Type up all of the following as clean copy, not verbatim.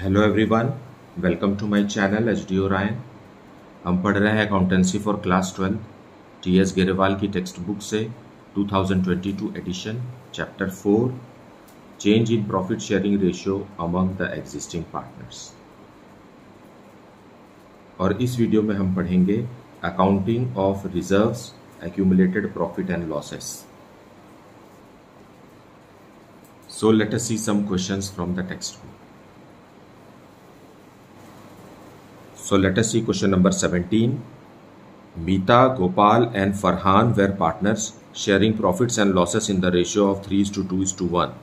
Hello everyone, welcome to my channel HD Orion. हम पढ़ रहे हैं accountancy for class 12 TS Grewal की टेक्स्ट बुक से 2022 edition chapter 4 change in profit sharing ratio among the existing partners. और इस video में हम पढ़ेंगे accounting of reserves, accumulated profit and losses. So let us see some questions from the textbook. So let us see question number 17. Meeta, Gopal and Farhan were partners sharing profits and losses in the ratio of 3:2:1.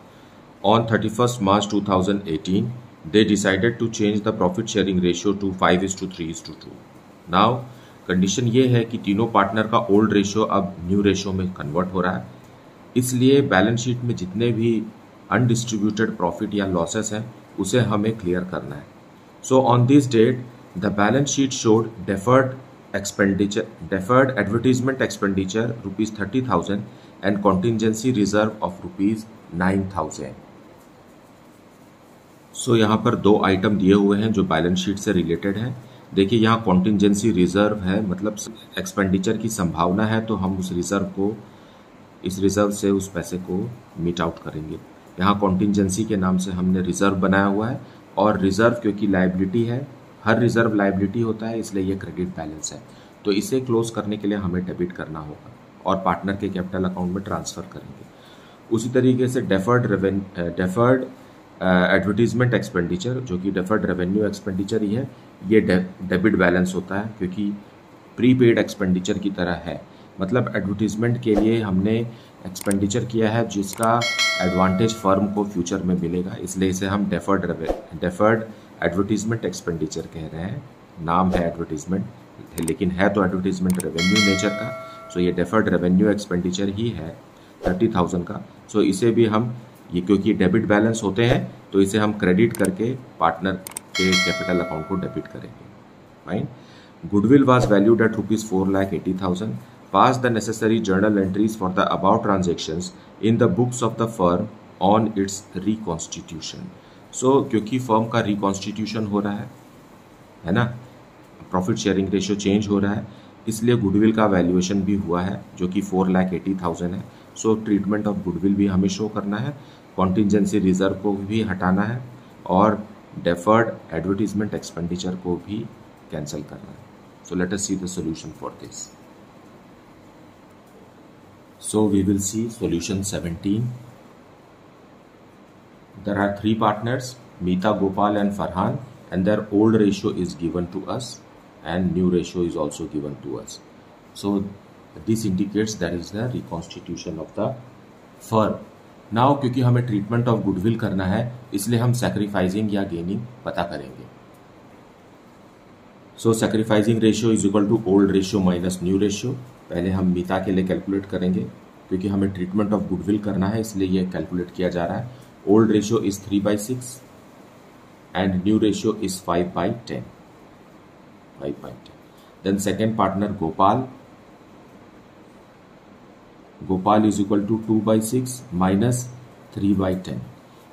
On 31st March 2018, they decided to change the profit sharing ratio to 5:3:2. Now, condition ये है कि तीनों partner का old ratio अब new ratio में convert हो रहा है, इसलिए बैलेंस शीट में जितने भी अनडिस्ट्रीब्यूटेड प्रॉफिट या लॉसेस हैं उसे हमें क्लियर करना है। So on this date the balance sheet showed deferred advertisement expenditure ₹30,000 and contingency reserve of ₹9,000। So यहाँ पर दो आइटम दिए हुए हैं जो बैलेंस शीट से रिलेटेड हैं। देखिए यहाँ कॉन्टिजेंसी रिजर्व है, मतलब एक्सपेंडिचर की संभावना है, तो हम उस रिजर्व से उस पैसे को मीट आउट करेंगे। यहाँ कॉन्टिजेंसी के नाम से हमने रिजर्व बनाया हुआ है, और रिजर्व क्योंकि लायबिलिटी है, हर रिजर्व लायबिलिटी होता है, इसलिए ये क्रेडिट बैलेंस है। तो इसे क्लोज करने के लिए हमें डेबिट करना होगा और पार्टनर के कैपिटल अकाउंट में ट्रांसफर करेंगे। उसी तरीके से डेफर्ड एडवर्टीजमेंट एक्सपेंडिचर, जो कि डेफर्ड रेवेन्यू एक्सपेंडिचर ही है, ये डेबिट बैलेंस होता है क्योंकि प्रीपेड एक्सपेंडिचर की तरह है। मतलब एडवर्टीजमेंट के लिए हमने एक्सपेंडिचर किया है जिसका एडवांटेज फर्म को फ्यूचर में मिलेगा, इसलिए इसे हम डेफर्ड एडवर्टीजमेंट एक्सपेंडिचर कह रहे हैं। नाम है एडवर्टीजमेंट, लेकिन है तो एडवर्टीजमेंट रेवेन्यू नेचर का। सो ये डेफर्ड रेवेन्यू एक्सपेंडिचर ही है 30,000 का। सो इसे भी हम ये क्योंकि डेबिट बैलेंस होते हैं तो इसे हम क्रेडिट करके पार्टनर के कैपिटल अकाउंट को डेबिट करेंगे। Fine. Goodwill was valued at ₹4,80,000. Pass the necessary journal entries for the above transactions in the books of the firm on its reconstitution. So क्योंकि फर्म का रिकॉन्स्टिट्यूशन हो रहा है ना, प्रॉफिट शेयरिंग रेशियो चेंज हो रहा है, इसलिए गुडविल का वैल्यूएशन भी हुआ है जो कि 4,80,000 है। सो ट्रीटमेंट ऑफ गुडविल भी हमें शो करना है, कॉन्टिजेंसी रिजर्व को भी हटाना है, और डेफर्ड एडवर्टीजमेंट एक्सपेंडिचर को भी कैंसिल करना है। So let us see the solution for this. So we will see solution 17. There are three partners, Meeta, Gopal and Farhan, and their old ratio is given to us and new ratio is also given to us. So this indicates that is the reconstitution of the firm. Now क्योंकि हमें treatment of goodwill करना है, इसलिए हम sacrificing या gaining पता करेंगे। So sacrificing ratio is equal to old ratio minus new ratio. पहले हम मीता के लिए कैलकुलेट करेंगे, क्योंकि हमें ट्रीटमेंट ऑफ गुडविल करना है, इसलिए यह कैलकुलेट किया जा रहा है। Old ratio is 3/6 and new ratio is 5/10। Then second partner Gopal is equal to 2/6 minus 3/10,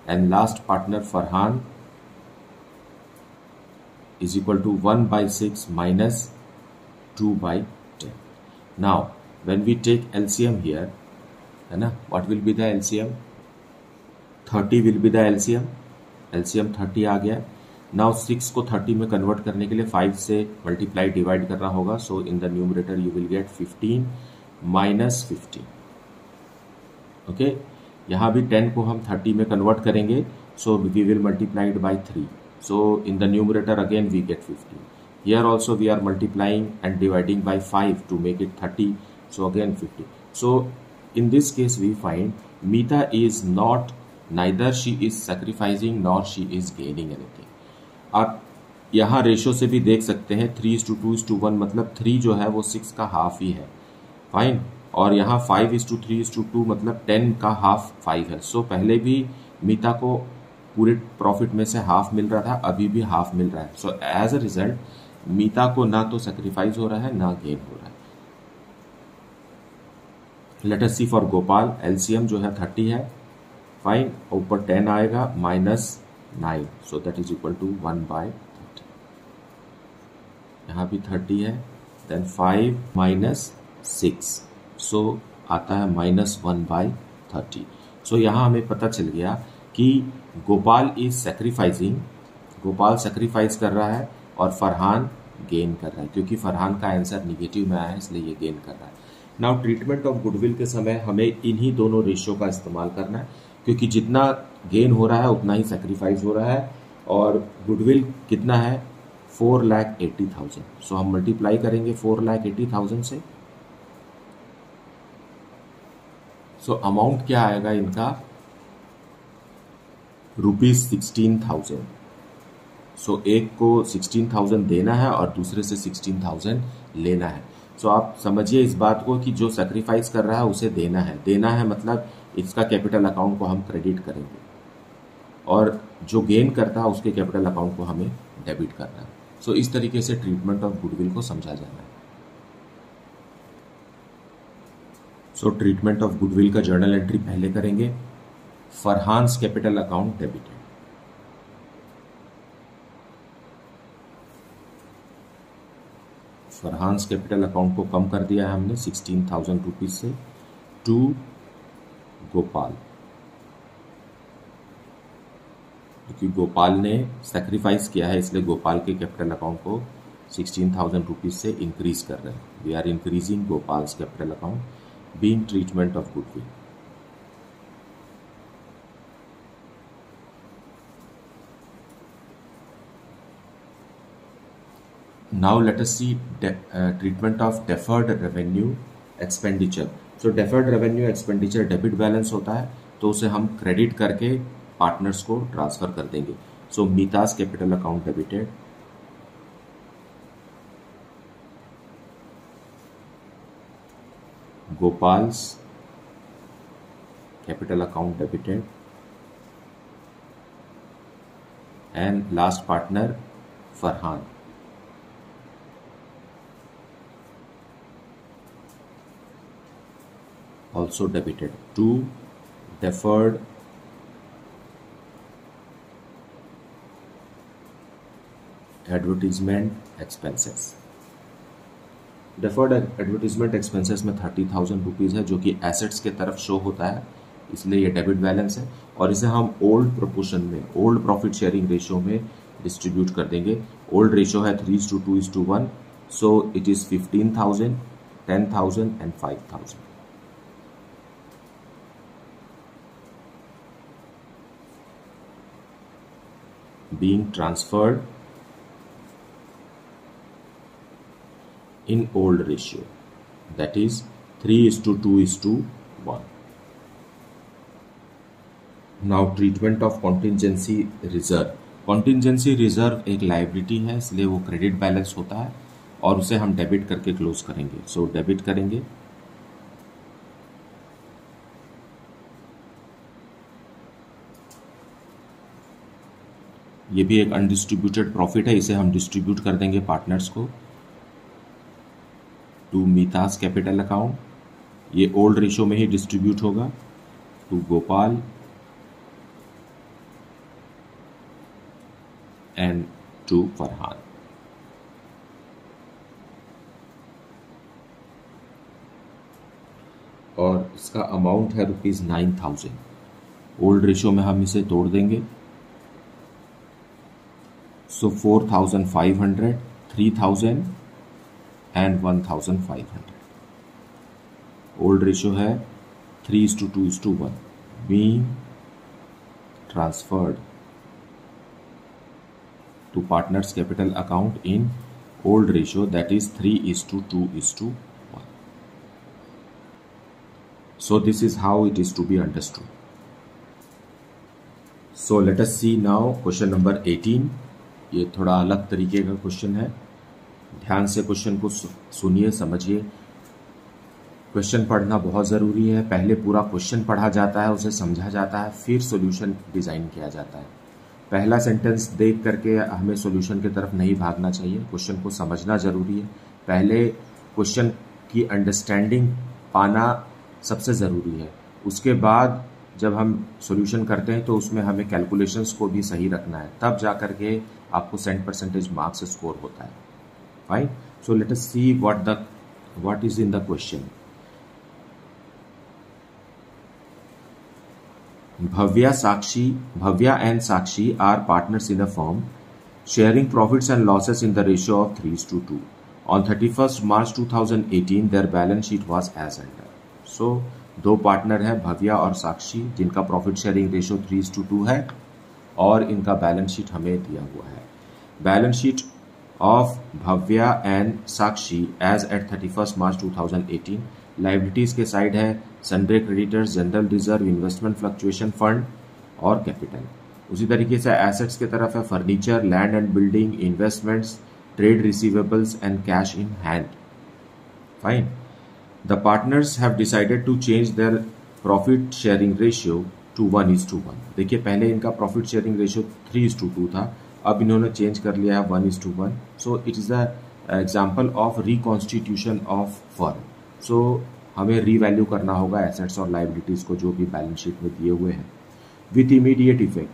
and last partner Farhan is equal to 1/6 minus 2/10. Now, when we take LCM here, है ना, what will be the LCM? 30 will be the LCM. LCM 30 आ गया। Now 6 को 30 में convert करने के लिए 5 से multiply divide करना होगा। So in the numerator you will get 15 minus 15. Okay? यहाँ भी 10 को हम 30 में कन्वर्ट करेंगे, so we will multiply it by 3. So in the numerator again we get 15. Here also we are multiplying and dividing by 5 to make it 30. So again 50. So in this case we find Meeta is neither she is sacrificing nor she is gaining anything. आप यहाँ ratio से भी देख सकते हैं 3:2:1, मतलब 3 जो है वो 6 का हाफ ही है। फाइन। और यहाँ 5:3:2 मतलब 10 का हाफ 5 है। सो पहले भी मीता को पूरे प्रॉफिट में से हाफ मिल रहा था, अभी भी हाफ मिल रहा है। सो एज अ रिजल्ट मीता को ना तो सेक्रीफाइस हो रहा है ना गेन हो रहा है। Let us see for Gopal. LCM जो है 30 है, फाइन, ऊपर 10 आएगा minus 9, so that is equal to 1/30। यहाँ भी 30 है, देन 5 माइनस 6, सो आता है -1/30। सो यहाँ हमें पता चल गया कि Gopal is sacrificing, Gopal sacrifice कर रहा है और फरहान गेन कर रहा है, क्योंकि फरहान का आंसर निगेटिव में आया है इसलिए ये गेन कर रहा है। नाउ ट्रीटमेंट ऑफ गुडविल के समय हमें इन्हीं दोनों रेशियो का इस्तेमाल करना है, क्योंकि जितना गेन हो रहा है उतना ही सैक्रिफाइस हो रहा है, और गुडविल कितना है 4,80,000। सो हम मल्टीप्लाई करेंगे 4,80,000 से। सो अमाउंट क्या आएगा इनका, ₹16,000। सो एक को 16,000 देना है और दूसरे से 16,000 लेना है। सो आप समझिए इस बात को कि जो सैक्रिफाइस कर रहा है उसे देना है मतलब इसका कैपिटल अकाउंट को हम क्रेडिट करेंगे, और जो गेन करता है उसके कैपिटल अकाउंट को हमें डेबिट करना है। सो इस तरीके से ट्रीटमेंट ऑफ गुडविल को समझा जाना है। सो ट्रीटमेंट ऑफ गुडविल का जर्नल एंट्री पहले करेंगे। Farhan's capital account debited. Farhan's capital account को कम कर दिया है हमने 16,000 रुपीज से टू गोपाल, क्योंकि गोपाल ने सैक्रिफाइस किया है इसलिए गोपाल के कैपिटल अकाउंट को 16,000 रुपीज से इंक्रीज कर रहे हैं। We are increasing Gopal's capital account being treatment of goodwill. Now let us see treatment of deferred revenue expenditure. So deferred revenue expenditure debit balance होता है, तो उसे हम क्रेडिट करके पार्टनर्स को ट्रांसफर कर देंगे। So Meeta's capital account debited, Gopal's capital account debited, and last partner Farhan. Also debited to deferred advertisement expenses। deferred advertisement expenses में 30,000 रुपीज है जो कि एसेट्स के तरफ शो होता है, इसलिए ये डेबिट बैलेंस है, और इसे हम ओल्ड प्रोपोर्शन में, ओल्ड प्रॉफिट शेयरिंग रेशियो में डिस्ट्रीब्यूट कर देंगे। ओल्ड रेशियो है 3:2:1, सो it is 15,000, 10,000 and 5,000। being transferred in old ratio, that is 3:2:1. Now treatment of contingency reserve। contingency reserve एक लाइबिलिटी है इसलिए वो क्रेडिट बैलेंस होता है और उसे हम डेबिट करके क्लोज करेंगे। सो डेबिट करेंगे, ये भी एक अनडिस्ट्रीब्यूटेड प्रॉफिट है, इसे हम डिस्ट्रीब्यूट कर देंगे पार्टनर्स को टू मीतास कैपिटल अकाउंट। ये ओल्ड रेशियो में ही डिस्ट्रीब्यूट होगा to Gopal and to Farhan. और इसका अमाउंट है ₹9,000। ओल्ड रेशियो में हम इसे तोड़ देंगे, सो 4,500, 3,000 एंड 1,500। ओल्ड रेशियो है 3:2:1, being transferred to partners capital account in old ratio, that is 3:2:1. So this is how it is to be understood. So let us see now question number 18। ये थोड़ा अलग तरीके का क्वेश्चन है, ध्यान से question को सुनिए, समझिए। क्वेश्चन पढ़ना बहुत ज़रूरी है। पहले पूरा क्वेश्चन पढ़ा जाता है, उसे समझा जाता है, फिर सॉल्यूशन डिज़ाइन किया जाता है। पहला सेंटेंस देख करके हमें सॉल्यूशन की तरफ नहीं भागना चाहिए, क्वेश्चन को समझना ज़रूरी है। पहले क्वेश्चन की अंडरस्टैंडिंग पाना सबसे ज़रूरी है, उसके बाद जब हम सॉल्यूशन करते हैं तो उसमें हमें कैलकुलेशंस को भी सही रखना है, तब जा करके आपको सेंट परसेंटेज मार्क्स स्कोर होता है। Fine, so let us see what is in the question. Bhavya and Sakshi are partners in a firm, sharing profits and losses in the ratio of 3:2. On 31st March 2018, their balance sheet was as under. So, दो partner हैं भव्या और साक्षी, जिनका profit sharing ratio 3:2 है और इनका balance sheet हमें दिया हुआ है। Balance sheet of Bhavya and Sakshi as at 31st March 2018। Liabilities के साइड है sundry creditors, general reserve, investment fluctuation fund और कैपिटल। उसी तरीके से एसेट्स की तरफ है furniture, land and building, investments, trade receivables and cash in hand. Fine, the partners have decided to change their profit sharing ratio to 1:1। देखिए पहले इनका प्रॉफिट शेयरिंग रेशियो 3:2 था, अब इन्होंने चेंज कर लिया है 1:1। So it is the example of reconstitution of firm. So हमें रीवैल्यू करना होगा एसेट्स और लाइबिलिटीज को जो भी बैलेंस शीट में दिए हुए हैं with immediate effect.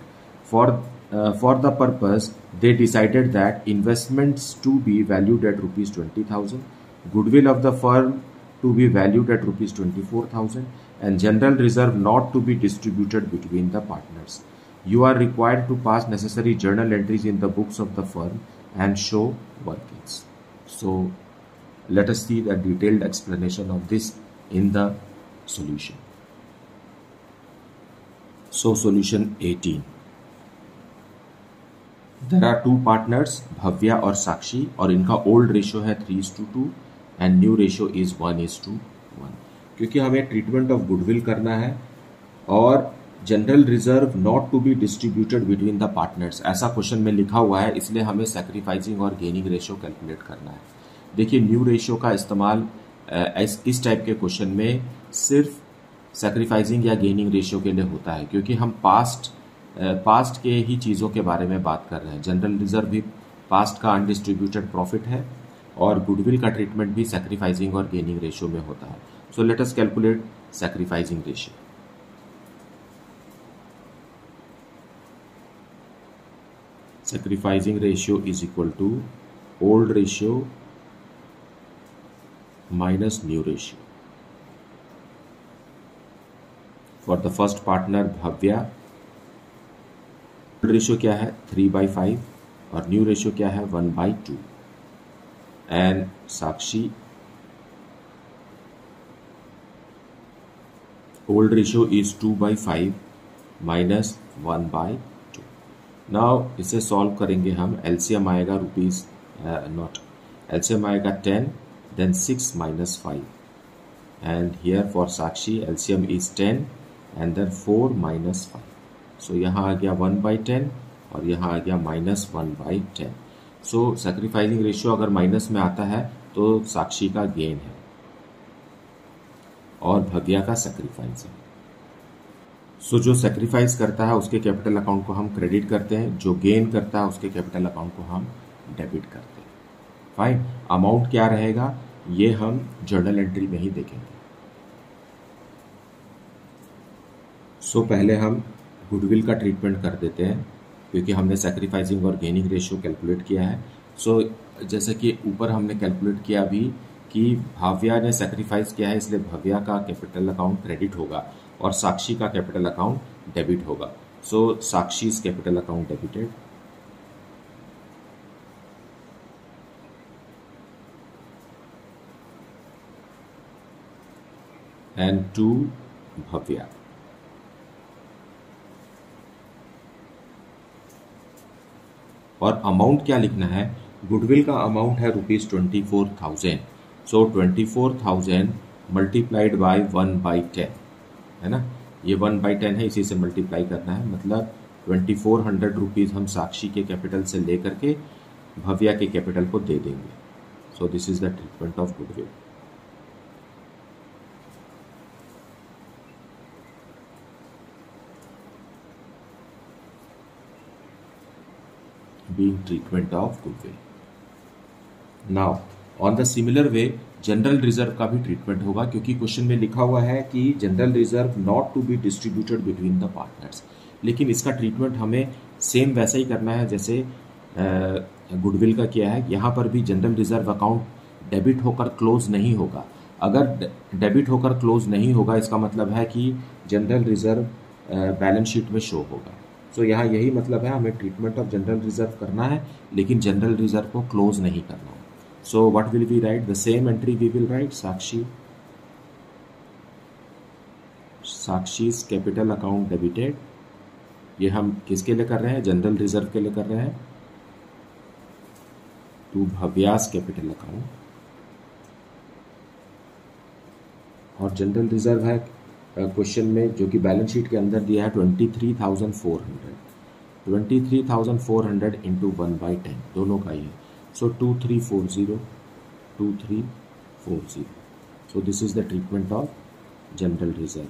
For the purpose they decided that investments to be valued at ₹20,000, goodwill of the firm to be valued at ₹24,000 and general reserve not to be distributed between the partners. You are required to pass necessary journal entries in the books of the firm and show workings. So let us see the detailed explanation of this in the solution. So solution 18. There are two partners, Bhavya और Sakshi, और इनका old ratio है 3:2 and new ratio is 1:1। क्योंकि हमें treatment of goodwill करना है और general reserve not to be distributed between the partners, ऐसा क्वेश्चन में लिखा हुआ है, इसलिए हमें सैक्रिफाइसिंग और गेनिंग रेशियो कैलकुलेट करना है। देखिए न्यू रेशियो का इस्तेमाल इस टाइप के क्वेश्चन में सिर्फ सैक्रिफाइसिंग या गेनिंग रेशियो के लिए होता है, क्योंकि हम पास्ट के ही चीज़ों के बारे में बात कर रहे हैं। जनरल रिजर्व भी पास्ट का अनडिस्ट्रीब्यूटेड प्रॉफिट है और गुडविल का ट्रीटमेंट भी सैक्रिफाइसिंग और गेनिंग रेशियो में होता है। So let us calculate sacrificing ratio. Sacrificing ratio is equal to old ratio minus new ratio. For the first partner Bhavya, old ratio क्या है 3/5 और न्यू रेशियो क्या है 1/2। and Sakshi, old ratio is 2/5 minus 1/2। now इसे solve करेंगे हम। LCM आएगा LCM आएगा 10, then 6 minus 5, and here for Sakshi LCM is 10 and then 4 minus 5। so यहाँ आ गया 1/10 और यहाँ आ गया -1/10। सो सैक्रिफाइसिंग रेशियो अगर माइनस में आता है तो साक्षी का गेन है और भव्या का सैक्रिफाइस है। सो जो सैक्रिफाइस करता है उसके कैपिटल अकाउंट को हम क्रेडिट करते हैं, जो गेन करता है उसके कैपिटल अकाउंट को हम डेबिट करते हैं। फाइन, अमाउंट क्या रहेगा ये हम जर्नल एंट्री में ही देखेंगे। सो पहले हम गुडविल का ट्रीटमेंट कर देते हैं, क्योंकि हमने सैक्रिफाइसिंग और गेनिंग रेशियो कैलकुलेट किया है। सो जैसे कि ऊपर हमने कैलकुलेट किया अभी कि भव्या ने सैक्रिफाइस किया है, इसलिए भव्या का कैपिटल अकाउंट क्रेडिट होगा और साक्षी का कैपिटल अकाउंट डेबिट होगा। So Sakshi is capital account debited and to Bhavya. और अमाउंट क्या लिखना है, गुडविल का अमाउंट है ₹24,000। सो 24,000 मल्टीप्लाइड बाय 1/10 है ना, ये 1/10 है, इसी से मल्टीप्लाई करना है, मतलब 2400 रुपीज़ हम साक्षी के कैपिटल से लेकर के भव्या के कैपिटल को दे देंगे। So this is the treatment of goodwill. being treatment of goodwill. Now, on the similar way, general reserve का भी ट्रीटमेंट होगा, क्योंकि क्वेश्चन में लिखा हुआ है कि general reserve not to be distributed between the partners, लेकिन इसका ट्रीटमेंट हमें सेम वैसा ही करना है जैसे गुडविल का किया है। यहाँ पर भी जनरल रिजर्व अकाउंट डेबिट होकर क्लोज नहीं होगा। अगर डेबिट होकर क्लोज नहीं होगा इसका मतलब है कि जनरल रिजर्व बैलेंस शीट में शो होगा। सो यहाँ यही मतलब है, हमें ट्रीटमेंट ऑफ जनरल रिजर्व करना है लेकिन जनरल रिजर्व को क्लोज नहीं करना है। So what will we write? The same entry we will write Sakshi's capital account debited. ये हम किसके लिए कर रहे हैं? जनरल रिजर्व के लिए कर रहे हैं। टू भव्यास कैपिटल अकाउंट, और जनरल रिजर्व है क्वेश्चन में जो कि बैलेंस शीट के अंदर दिया है 23,400। 23,400 इंटू 1/10 दोनों का ही है। सो 2340 2340। So this is the treatment of general reserve.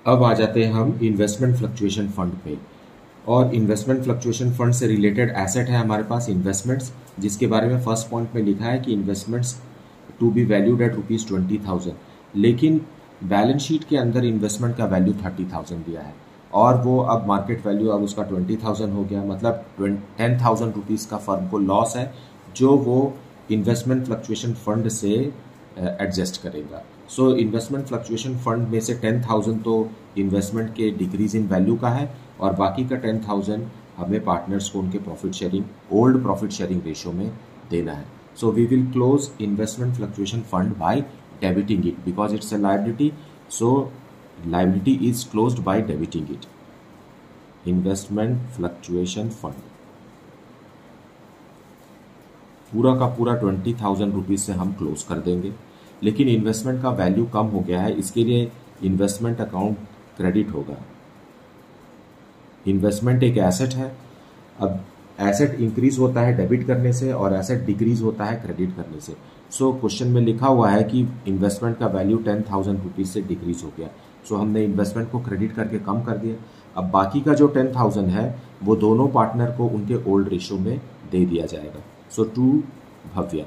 अब आ जाते हैं हम इन्वेस्टमेंट फ्लक्चुएशन फंड पे, और इन्वेस्टमेंट फ्लक्चुएशन फंड से रिलेटेड एसेट है हमारे पास इन्वेस्टमेंट्स, जिसके बारे में फर्स्ट पॉइंट में लिखा है कि investments to be valued at ₹20,000, लेकिन बैलेंस शीट के अंदर इन्वेस्टमेंट का वैल्यू 30,000 दिया है और वो अब मार्केट वैल्यू अब उसका 20,000 हो गया, मतलब 10,000 रुपीज़ का फर्म को लॉस है जो वो इन्वेस्टमेंट फ्लक्चुएशन फंड से एडजस्ट करेगा। सो इन्वेस्टमेंट फ्लक्चुएशन फंड में से 10,000 तो इन्वेस्टमेंट के डिक्रीज इन वैल्यू का है और बाकी का 10,000 हमें पार्टनर्स को उनके profit sharing, old profit sharing ratio में देना है। So we will close investment fluctuation fund by debiting it because it's a liability. So liability is closed by debiting it. Investment fluctuation fund पूरा का पूरा 20,000 rupees से हम close कर देंगे, लेकिन इन्वेस्टमेंट का वैल्यू कम हो गया है, इसके लिए इन्वेस्टमेंट अकाउंट क्रेडिट होगा। इन्वेस्टमेंट एक एसेट है, अब एसेट इंक्रीज होता है डेबिट करने से और एसेट डिक्रीज होता है क्रेडिट करने से। सो क्वेश्चन में लिखा हुआ है कि इन्वेस्टमेंट का वैल्यू 10,000 रुपीज से डिक्रीज हो गया। सो हमने इन्वेस्टमेंट को क्रेडिट करके कम कर दिया। अब बाकी का जो 10,000 है वो दोनों पार्टनर को उनके ओल्ड रेशियो में दे दिया जाएगा। So to Bhavya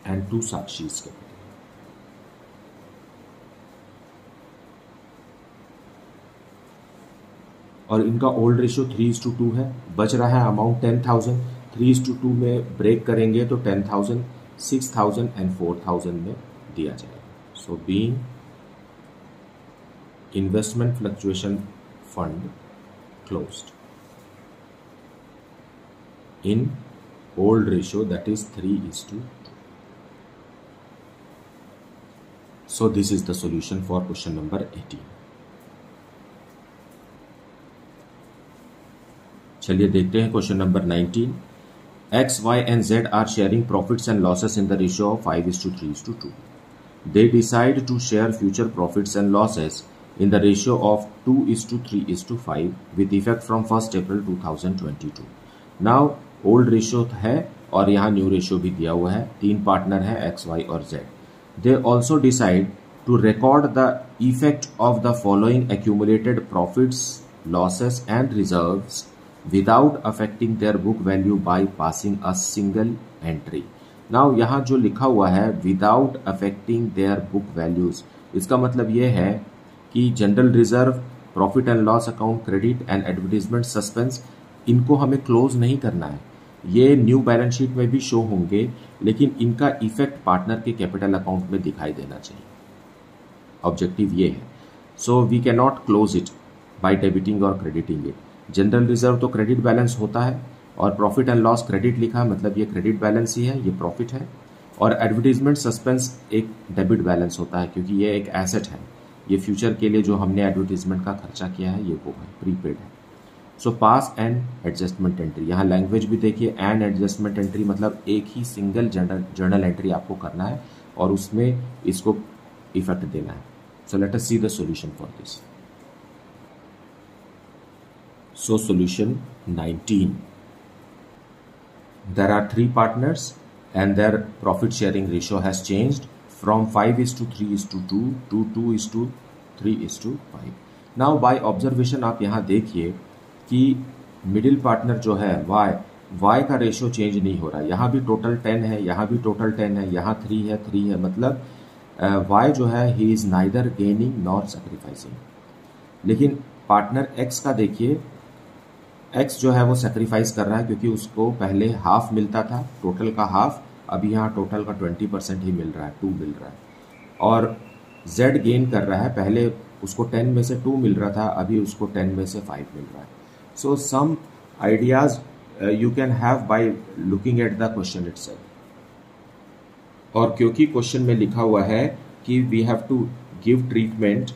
and to Sakshi's capital. और इनका ओल्ड रेशियो 3:2 है। बच रहा है अमाउंट 10,000। 3:2 में ब्रेक करेंगे तो 10,000, 6,000 एंड 4,000 में दिया जाएगा। So being investment fluctuation fund closed in old ratio that is 3:2। So this is the solution for question number 18। चलिए देखते हैं question number 19। X, Y and Z are sharing profits and losses in the ratio of 5:3:2. They decide to share future profits and losses in the ratio of 2:3:5 with effect from 1st April 2022. Now old ratio है और यहाँ new ratio भी दिया हुआ है। तीन partner है X, Y और Z. They also decide to record the effect of the following accumulated profits, losses and reserves without affecting their book value by passing a single entry. Now यहाँ जो लिखा हुआ है without affecting their book values, इसका मतलब ये है कि general reserve, profit and loss account, credit and advertisement suspense, इनको हमें क्लोज नहीं करना है। ये न्यू बैलेंस शीट में भी शो होंगे लेकिन इनका इफेक्ट पार्टनर के कैपिटल अकाउंट में दिखाई देना चाहिए। ऑब्जेक्टिव ये है। So we can not close it by debiting और क्रेडिटिंग इट। जनरल रिजर्व तो क्रेडिट बैलेंस होता है और प्रॉफिट एंड लॉस क्रेडिट लिखा है, मतलब ये क्रेडिट बैलेंस ही है, ये प्रॉफिट है। और एडवर्टीजमेंट सस्पेंस एक डेबिट बैलेंस होता है क्योंकि ये एक एसेट है, ये फ्यूचर के लिए जो हमने एडवर्टीजमेंट का खर्चा किया है ये वो है, प्रीपेड है। सो पास एंड एडजस्टमेंट एंट्री, यहाँ लैंग्वेज भी देखिए, एंड एडजस्टमेंट एंट्री मतलब एक ही सिंगल जर्नल एंट्री आपको करना है और उसमें इसको इफेक्ट देना है। So let us see the solution for this. So solution 19. There are three partners and their profit sharing ratio has changed from 5:3:2 to 2:3:5. Now by observation आप यहाँ देखिए कि मिडिल पार्टनर जो है y का रेशियो चेंज नहीं हो रहा है। यहाँ भी टोटल 10 है, यहाँ भी टोटल 10 है, यहाँ 3 है, मतलब y जो है he is neither gaining nor sacrificing. लेकिन पार्टनर x का देखिए, x जो है वो सेक्रीफाइस कर रहा है क्योंकि उसको पहले हाफ मिलता था, टोटल का हाफ, अभी यहाँ टोटल का 20% ही मिल रहा है, 2 मिल रहा है। और z गेन कर रहा है, पहले उसको 10 में से 2 मिल रहा था, अभी उसको 10 में से 5 मिल रहा है। So some ideas you can have by looking at the question itself. और क्योंकि क्वेश्चन में लिखा हुआ है कि we have to give treatment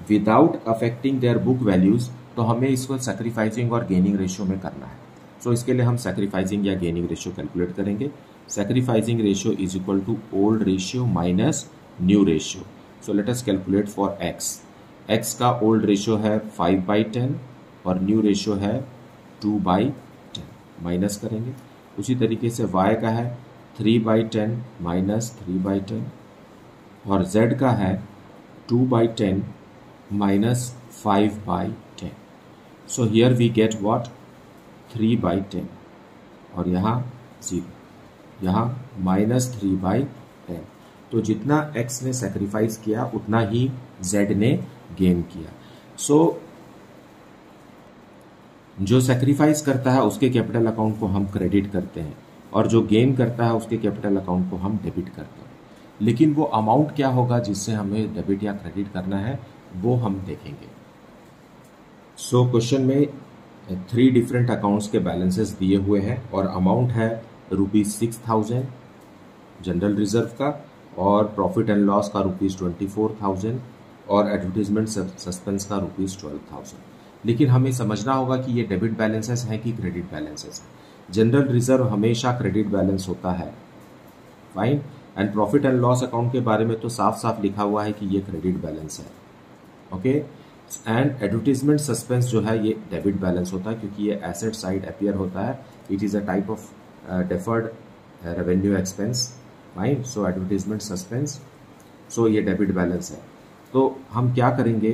without affecting their book values, तो हमें इसको सेक्रीफाइसिंग और गेनिंग रेशियो में करना है। सो इसके लिए हम सेक्रीफाइसिंग या गेनिंग रेशियो कैलकुलेट करेंगे। Sacrificing ratio is equal to old ratio minus new ratio. So let us calculate for x। x का ओल्ड रेशियो है 5/10 और न्यू रेशियो है 2/10, माइनस करेंगे। उसी तरीके से y का है 3/10 माइनस 3/10 और z का है 2/10 minus 5/10। So here we get what 3/10 और यहाँ 0, यहाँ माइनस 3/10। तो जितना x ने सेक्रीफाइस किया उतना ही z ने गेन किया। सो जो सेक्रीफाइस करता है उसके कैपिटल अकाउंट को हम क्रेडिट करते हैं और जो गेन करता है उसके कैपिटल अकाउंट को हम डेबिट करते हैं। लेकिन वो अमाउंट क्या होगा जिससे हमें डेबिट या क्रेडिट करना है वो हम देखेंगे। सो क्वेश्चन में 3 डिफरेंट अकाउंट्स के बैलेंसेस दिए हुए हैं और अमाउंट है ₹6,000 जनरल रिजर्व का, और प्रॉफिट एंड लॉस का ₹24,000 और एडवर्टीजमेंट सस्पेंस का ₹12,000। लेकिन हमें समझना होगा कि ये डेबिट बैलेंसेस हैं कि क्रेडिट बैलेंसेस हैं। जनरल रिजर्व हमेशा क्रेडिट बैलेंस होता है, fine. And profit and loss account के बारे में तो साफ साफ लिखा हुआ है कि ये क्रेडिट बैलेंस है, ओके। एंड एडवर्टीजमेंट सस्पेंस जो है ये डेबिट बैलेंस होता है क्योंकि ये एसेट साइड अपीयर होता है। It is a type of deferred revenue expense, fine. So advertisement suspense, so ये डेबिट बैलेंस है। तो हम क्या करेंगे,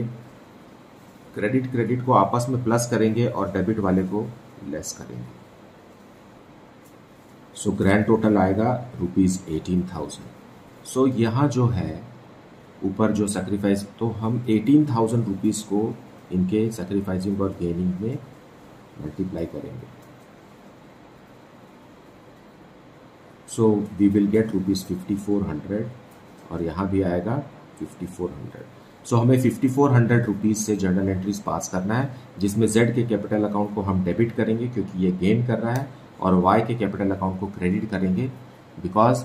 क्रेडिट को आपस में प्लस करेंगे और डेबिट वाले को लेस करेंगे। सो ग्रैंड टोटल आएगा ₹18,000। सो यहाँ जो है ऊपर जो सेक्रीफाइस, तो हम 18,000 रुपीज़ को इनके सेक्रीफाइसिंग और गेनिंग में मल्टीप्लाई करेंगे। सो वी विल गेट ₹5,400 और यहाँ भी आएगा 5,400। सो हमें 5,400 रुपीज़ से जर्नल एंट्रीज पास करना है जिसमें Z के कैपिटल अकाउंट को हम डेबिट करेंगे क्योंकि ये गेन कर रहा है, और Y के कैपिटल अकाउंट को क्रेडिट करेंगे because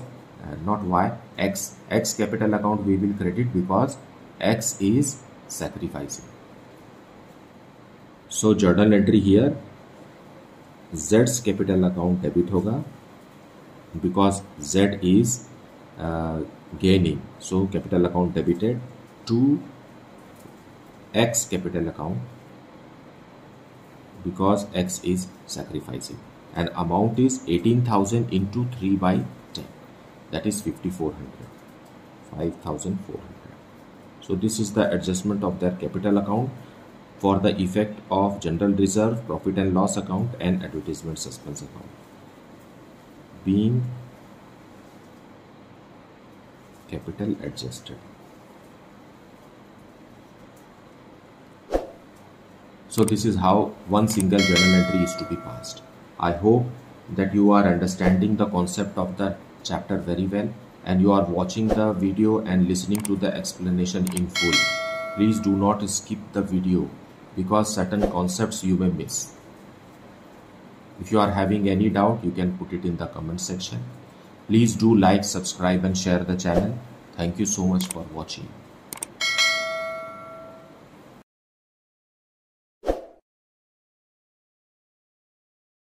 not Y, X capital account we will credit because X is sacrificing. So journal entry here Z's capital account debit होगा because Z is gaining, so capital account debited to X capital account because X is sacrificing, and amount is 18,000 into 3/10, that is 5,400. So this is the adjustment of their capital account for the effect of general reserve, profit and loss account and advertisement suspense account being capital adjusted. So this is how one single journal entry is to be passed. I hope that you are understanding the concept of the chapter very well and you are watching the video and listening to the explanation in full. Please do not skip the video because certain concepts you may miss. If you are having any doubt, you can put it in the comment section. Please do like, subscribe and share the channel. Thank you so much for watching.